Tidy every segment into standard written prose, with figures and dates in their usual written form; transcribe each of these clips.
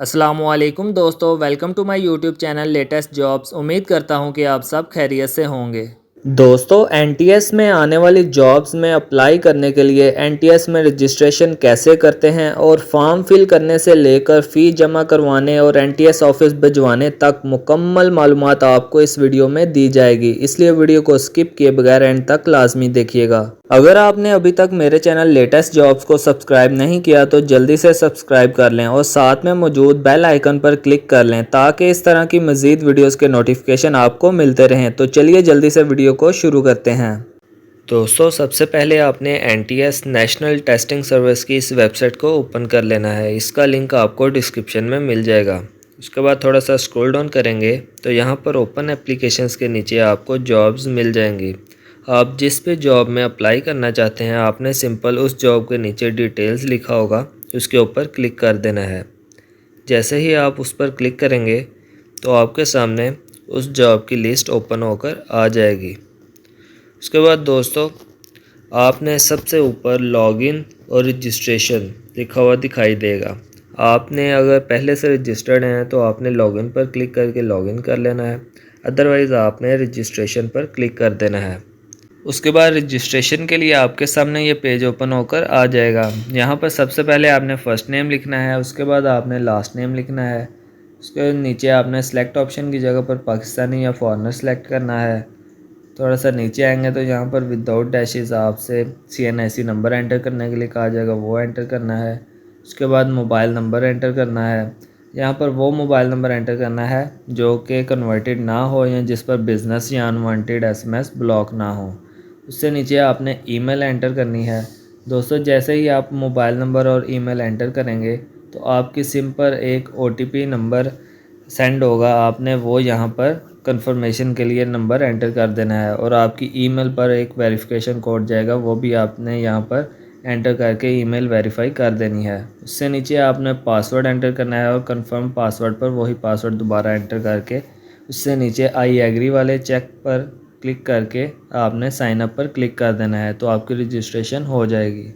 अस्सलामुअलैकुम दोस्तों, welcome to my YouTube channel latest jobs. उम्मीद करता हूं कि आप सब खैरियत से होंगे। दोस्तों, एनटीएस में आने वाली जॉब्स में अप्लाई करने के लिए एनटीएस में रजिस्ट्रेशन कैसे करते हैं और फॉर्म फिल करने से लेकर फ़ीस जमा करवाने और एनटीएस ऑफिस भिजवाने तक मुकम्मल मालूमात आपको इस वीडियो में दी जाएगी, इसलिए वीडियो को स्किप किए बगैर एंड तक लाजमी देखिएगा। अगर आपने अभी तक मेरे चैनल लेटेस्ट जॉब्स को सब्सक्राइब नहीं किया तो जल्दी से सब्सक्राइब कर लें और साथ में मौजूद बेल आइकन पर क्लिक कर लें ताकि इस तरह की मज़ीद वीडियोस के नोटिफिकेशन आपको मिलते रहें। तो चलिए जल्दी से वीडियो को शुरू करते हैं। दोस्तों, सबसे पहले आपने एनटीएस नेशनल टेस्टिंग सर्विस की इस वेबसाइट को ओपन कर लेना है। इसका लिंक आपको डिस्क्रिप्शन में मिल जाएगा। उसके बाद थोड़ा सा स्क्रॉल डाउन करेंगे तो यहाँ पर ओपन एप्लीकेशंस के नीचे आपको जॉब्स मिल जाएंगी। आप जिस भी जॉब में अप्लाई करना चाहते हैं आपने सिंपल उस जॉब के नीचे डिटेल्स लिखा होगा, उसके ऊपर क्लिक कर देना है। जैसे ही आप उस पर क्लिक करेंगे तो आपके सामने उस जॉब की लिस्ट ओपन होकर आ जाएगी। उसके बाद दोस्तों, आपने सबसे ऊपर लॉगिन और रजिस्ट्रेशन लिखा हुआ दिखाई देगा। आपने अगर पहले से रजिस्टर्ड हैं तो आपने लॉगिन पर क्लिक करके लॉगिन कर लेना है, अदरवाइज़ आपने रजिस्ट्रेशन पर क्लिक कर देना है। उसके बाद रजिस्ट्रेशन के लिए आपके सामने ये पेज ओपन होकर आ जाएगा। यहाँ पर सबसे पहले आपने फ़र्स्ट नेम लिखना है, उसके बाद आपने लास्ट नेम लिखना है। उसके नीचे आपने सेलेक्ट ऑप्शन की जगह पर पाकिस्तानी या फॉरेनर सेलेक्ट करना है। थोड़ा सा नीचे आएंगे तो यहाँ पर विदाउट डैशेस आपसे CNIC नंबर एंटर करने के लिए कहा जाएगा, वो एंटर करना है। उसके बाद मोबाइल नंबर एंटर करना है। यहाँ पर वो मोबाइल नंबर एंटर करना है जो कि कन्वर्टेड ना हो या जिस पर बिज़नेस या अनवांटेड SMS ब्लॉक ना हो। उससे नीचे आपने ईमेल एंटर करनी है। दोस्तों, जैसे ही आप मोबाइल नंबर और ईमेल एंटर करेंगे तो आपकी सिम पर एक OTP नंबर सेंड होगा। आपने वो यहाँ पर कंफर्मेशन के लिए नंबर एंटर कर देना है और आपकी ईमेल पर एक वेरिफिकेशन कोड जाएगा, वो भी आपने यहाँ पर एंटर करके ईमेल वेरीफाई कर देनी है। उससे नीचे आपने पासवर्ड एंटर करना है और कंफर्म पासवर्ड पर वही पासवर्ड दोबारा एंटर करके उससे नीचे आई एग्री वाले चेक पर क्लिक करके आपने साइन अप पर क्लिक कर देना है, तो आपकी रजिस्ट्रेशन हो जाएगी।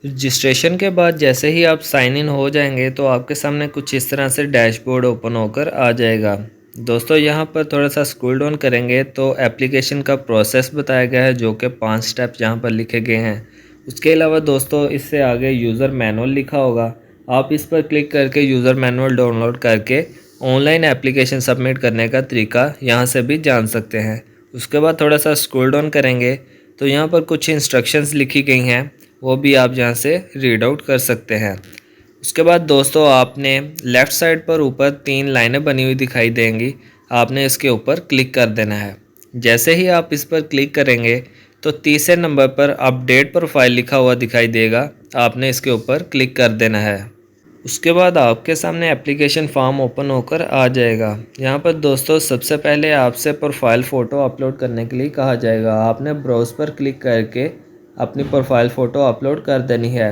रजिस्ट्रेशन के बाद जैसे ही आप साइन इन हो जाएंगे तो आपके सामने कुछ इस तरह से डैशबोर्ड ओपन होकर आ जाएगा। दोस्तों, यहाँ पर थोड़ा सा स्क्रॉल डाउन करेंगे तो एप्लीकेशन का प्रोसेस बताया गया है, जो कि 5 स्टेप्स यहाँ पर लिखे गए हैं। उसके अलावा दोस्तों, इससे आगे यूज़र मैनुअल लिखा होगा। आप इस पर क्लिक करके यूज़र मैनुअल डाउनलोड करके ऑनलाइन एप्लीकेशन सबमिट करने का तरीका यहाँ से भी जान सकते हैं। उसके बाद थोड़ा सा स्क्रॉल डाउन करेंगे तो यहाँ पर कुछ इंस्ट्रक्शंस लिखी गई हैं, वो भी आप यहाँ से रीड आउट कर सकते हैं। उसके बाद दोस्तों, आपने लेफ़्ट साइड पर ऊपर 3 लाइनें बनी हुई दिखाई देंगी, आपने इसके ऊपर क्लिक कर देना है। जैसे ही आप इस पर क्लिक करेंगे तो तीसरे नंबर पर अपडेट प्रोफाइल लिखा हुआ दिखाई देगा, आपने इसके ऊपर क्लिक कर देना है। उसके बाद आपके सामने एप्लीकेशन फॉर्म ओपन होकर आ जाएगा। यहाँ पर दोस्तों, सबसे पहले आपसे प्रोफाइल फ़ोटो अपलोड करने के लिए कहा जाएगा। आपने ब्राउज़ पर क्लिक करके अपनी प्रोफाइल फ़ोटो अपलोड कर देनी है।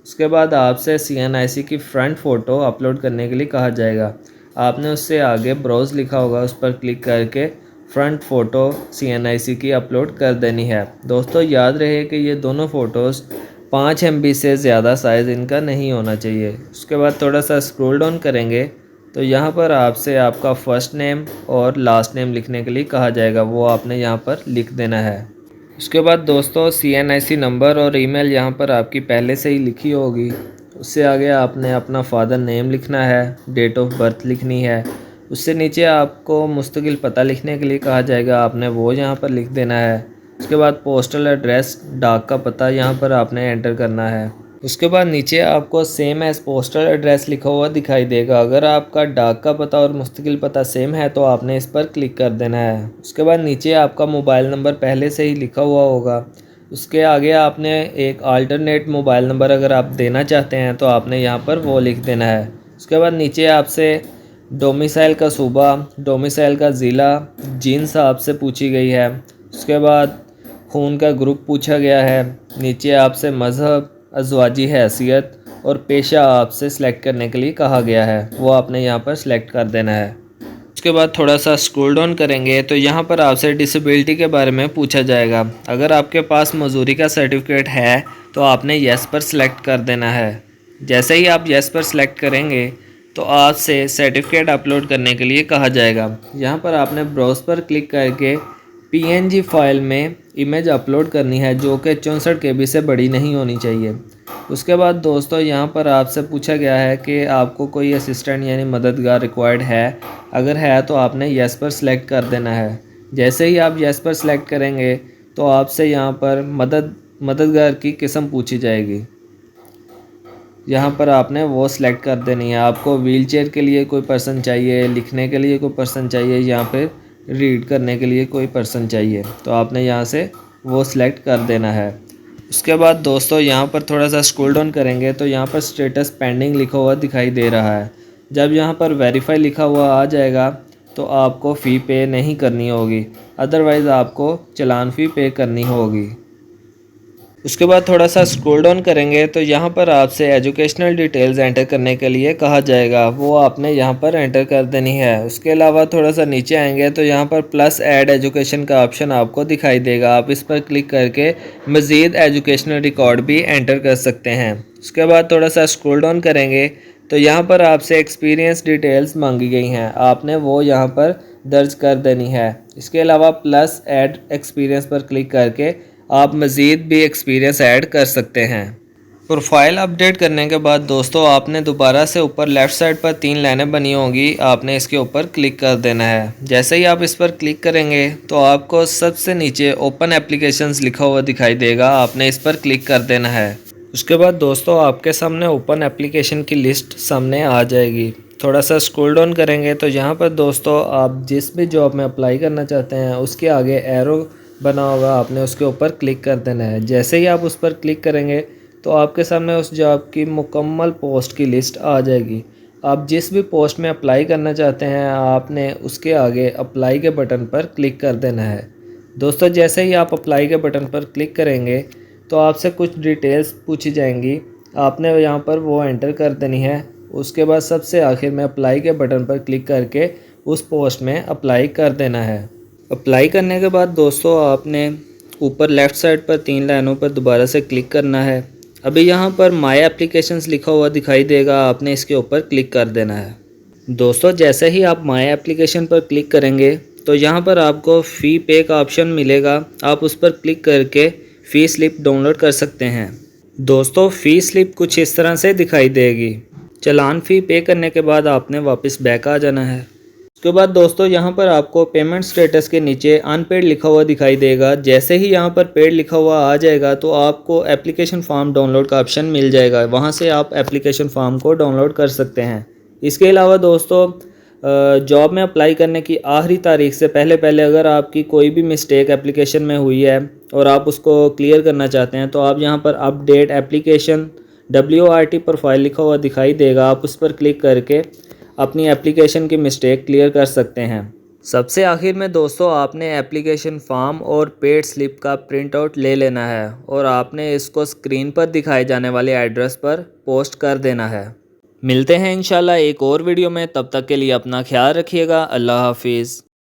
उसके बाद आपसे CNIC की फ्रंट फ़ोटो अपलोड करने के लिए कहा जाएगा। आपने उससे आगे ब्राउज़ लिखा होगा, उस पर क्लिक करके फ्रंट फ़ोटो CNIC की अपलोड कर देनी है। दोस्तों, याद रहे कि ये दोनों फ़ोटोज़ 5 MB से ज़्यादा साइज़ इनका नहीं होना चाहिए। उसके बाद थोड़ा सा स्क्रॉल डाउन करेंगे तो यहाँ पर आपसे आपका फ़र्स्ट नेम और लास्ट नेम लिखने के लिए कहा जाएगा, वो आपने यहाँ पर लिख देना है। उसके बाद दोस्तों, CNIC नंबर और ईमेल यहाँ पर आपकी पहले से ही लिखी होगी। उससे आगे आपने अपना फादर नेम लिखना है, डेट ऑफ बर्थ लिखनी है। उससे नीचे आपको मुस्तकिल पता लिखने के लिए कहा जाएगा, आपने वो यहाँ पर लिख देना है। उसके बाद पोस्टल एड्रेस, डाक का पता यहाँ पर आपने एंटर करना है। उसके बाद नीचे आपको सेम एज़ पोस्टल एड्रेस लिखा हुआ दिखाई देगा। अगर आपका डाक का पता और मुस्तकिल पता सेम है तो आपने इस पर क्लिक कर देना है। उसके बाद नीचे आपका मोबाइल नंबर पहले से ही लिखा हुआ होगा। उसके आगे आपने एक अल्टरनेट मोबाइल नंबर अगर आप देना चाहते हैं तो आपने यहाँ पर वो लिख देना है। उसके बाद नीचे आपसे डोमिसाइल का सूबा, डोमिसाइल का ज़िला, जिन्स आपसे पूछी गई है। उसके बाद खून का ग्रुप पूछा गया है। नीचे आपसे मज़हब, अज़वाजी हैसियत और पेशा आपसे सेलेक्ट करने के लिए कहा गया है, वो आपने यहाँ पर सेलेक्ट कर देना है। उसके बाद थोड़ा सा स्क्रॉल डाउन करेंगे तो यहाँ पर आपसे डिसेबिलिटी के बारे में पूछा जाएगा। अगर आपके पास मजदूरी का सर्टिफिकेट है तो आपने येस पर सेलेक्ट कर देना है। जैसे ही आप येस पर सेलेक्ट करेंगे तो आपसे सर्टिफिकेट अपलोड करने के लिए कहा जाएगा। यहाँ पर आपने ब्राउज पर क्लिक करके PNG फाइल में इमेज अपलोड करनी है जो कि 64 KB से बड़ी नहीं होनी चाहिए। उसके बाद दोस्तों यहाँ पर आपसे पूछा गया है कि आपको कोई असिस्टेंट यानी मददगार रिक्वायर्ड है। अगर है तो आपने यस पर सिलेक्ट कर देना है। जैसे ही आप यस पर सिलेक्ट करेंगे तो आपसे यहाँ पर मददगार की किस्म पूछी जाएगी। यहाँ पर आपने वो सिलेक्ट कर देनी है। आपको व्हीलचेयर के लिए कोई पर्सन चाहिए, लिखने के लिए कोई पर्सन चाहिए, यहाँ पे रीड करने के लिए कोई पर्सन चाहिए, तो आपने यहाँ से वो सिलेक्ट कर देना है। उसके बाद दोस्तों यहाँ पर थोड़ा सा स्क्रॉल डाउन करेंगे तो यहाँ पर स्टेटस पेंडिंग लिखा हुआ दिखाई दे रहा है। जब यहाँ पर वेरीफाई लिखा हुआ आ जाएगा तो आपको फ़ी पे नहीं करनी होगी, अदरवाइज़ आपको चालान फ़ी पे करनी होगी। उसके बाद थोड़ा सा स्क्रॉल डाउन करेंगे तो यहाँ पर आपसे एजुकेशनल डिटेल्स एंटर करने के लिए कहा जाएगा, वो आपने यहाँ पर एंटर कर देनी है। उसके अलावा थोड़ा सा नीचे आएंगे तो यहाँ पर प्लस ऐड एजुकेशन का ऑप्शन आपको दिखाई देगा। आप इस पर क्लिक करके मज़ीद एजुकेशनल रिकॉर्ड भी एंटर कर सकते हैं। उसके बाद थोड़ा सा स्क्रॉल डाउन करेंगे तो यहाँ पर आपसे एक्सपीरियंस डिटेल्स मांगी गई हैं, आपने वो यहाँ पर दर्ज कर देनी है। इसके अलावा प्लस ऐड एक्सपीरियंस पर क्लिक करके आप मज़ीद भी एक्सपीरियंस ऐड कर सकते हैं। प्रोफाइल अपडेट करने के बाद दोस्तों आपने दोबारा से ऊपर लेफ़्ट साइड पर 3 लाइनें बनी होंगी, आपने इसके ऊपर क्लिक कर देना है। जैसे ही आप इस पर क्लिक करेंगे तो आपको सबसे नीचे ओपन एप्लीकेशंस लिखा हुआ दिखाई देगा, आपने इस पर क्लिक कर देना है। उसके बाद दोस्तों आपके सामने ओपन एप्लीकेशन की लिस्ट सामने आ जाएगी। थोड़ा सा स्क्रॉल डाउन करेंगे तो यहाँ पर दोस्तों आप जिस भी जॉब में अप्लाई करना चाहते हैं उसके आगे एरो बना होगा, आपने उसके ऊपर क्लिक कर देना है। जैसे ही आप उस पर क्लिक करेंगे तो आपके सामने उस जॉब की मुकम्मल पोस्ट की लिस्ट आ जाएगी। आप जिस भी पोस्ट में अप्लाई करना चाहते हैं आपने उसके आगे अप्लाई के बटन पर क्लिक कर देना है। दोस्तों जैसे ही आप अप्लाई के बटन पर क्लिक करेंगे तो आपसे कुछ डिटेल्स पूछी जाएंगी, आपने यहाँ पर वो एंटर कर देनी है। उसके बाद सबसे आखिर में अप्लाई के बटन पर क्लिक करके उस पोस्ट में अप्लाई कर देना है। अप्लाई करने के बाद दोस्तों आपने ऊपर लेफ़्ट साइड पर 3 लाइनों पर दोबारा से क्लिक करना है। अभी यहाँ पर माय एप्लीकेशंस लिखा हुआ दिखाई देगा, आपने इसके ऊपर क्लिक कर देना है। दोस्तों जैसे ही आप माय एप्लीकेशन पर क्लिक करेंगे तो यहाँ पर आपको फ़ी पे का ऑप्शन मिलेगा, आप उस पर क्लिक करके फ़ी स्लिप डाउनलोड कर सकते हैं। दोस्तों फ़ी स्लिप कुछ इस तरह से दिखाई देगी। चालान फ़ी पे करने के बाद आपने वापस बैक आ जाना है। उसके बाद दोस्तों यहाँ पर आपको पेमेंट स्टेटस के नीचे अनपेड लिखा हुआ दिखाई देगा। जैसे ही यहाँ पर पेड लिखा हुआ आ जाएगा तो आपको एप्लीकेशन फॉर्म डाउनलोड का ऑप्शन मिल जाएगा, वहाँ से आप एप्लीकेशन फॉर्म को डाउनलोड कर सकते हैं। इसके अलावा दोस्तों जॉब में अप्लाई करने की आखिरी तारीख से पहले अगर आपकी कोई भी मिस्टेक एप्लीकेशन में हुई है और आप उसको क्लियर करना चाहते हैं तो आप यहाँ पर अपडेट एप्लीकेशन WRT प्रोफाइल लिखा हुआ दिखाई देगा, आप उस पर क्लिक करके अपनी एप्लीकेशन की मिस्टेक क्लियर कर सकते हैं। सबसे आखिर में दोस्तों आपने एप्लीकेशन फॉर्म और पेड स्लिप का प्रिंट आउट ले लेना है और आपने इसको स्क्रीन पर दिखाए जाने वाले एड्रेस पर पोस्ट कर देना है। मिलते हैं इंशाल्लाह एक और वीडियो में, तब तक के लिए अपना ख्याल रखिएगा। अल्लाह हाफिज़।